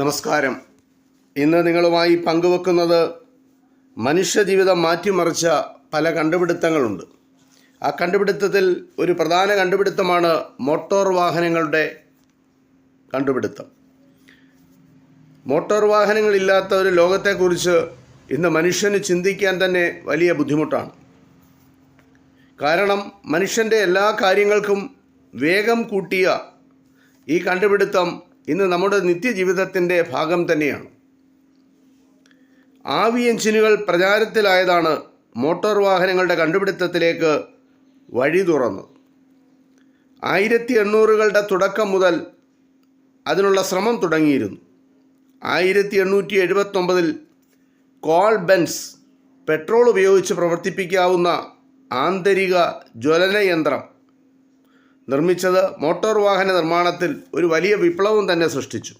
നമസ്കാരം. ഇന്ന് നിങ്ങളുമായി പങ്കുവെക്കുന്നത് മനുഷ്യജീവിതം മാറ്റിമറിച്ച പല കണ്ടുപിടുത്തങ്ങളുണ്ട്. ആ കണ്ടുപിടുത്തത്തിൽ ഒരു പ്രധാന കണ്ടുപിടുത്തമാണ് മോട്ടോർ വാഹനങ്ങളുടെ കണ്ടുപിടുത്തം. മോട്ടോർ വാഹനങ്ങളില്ലാത്ത ഒരു ലോകത്തെക്കുറിച്ച് ഇന്ന് മനുഷ്യന് ചിന്തിക്കാൻ തന്നെ വലിയ ബുദ്ധിമുട്ടാണ്. കാരണം മനുഷ്യൻ്റെ എല്ലാ കാര്യങ്ങൾക്കും വേഗം കൂട്ടിയ ഈ കണ്ടുപിടുത്തം ഇന്ന് നമ്മുടെ നിത്യജീവിതത്തിൻ്റെ ഭാഗം തന്നെയാണ്. ആവി എഞ്ചിനുകൾ പ്രചാരത്തിലായതാണ് മോട്ടോർ വാഹനങ്ങളുടെ കണ്ടുപിടുത്തത്തിലേക്ക് വഴി തുറന്നത്. 1800കളുടെ തുടക്കം മുതൽ അതിനുള്ള ശ്രമം തുടങ്ങിയിരുന്നു. 1879 കോൾ ബെൻസ് പെട്രോൾ ഉപയോഗിച്ച് പ്രവർത്തിപ്പിക്കാവുന്ന ആന്തരിക ജ്വലന യന്ത്രം നിർമ്മിച്ചത് മോട്ടോർ വാഹന നിർമ്മാണത്തിൽ ഒരു വലിയ വിപ്ലവം തന്നെ സൃഷ്ടിച്ചു.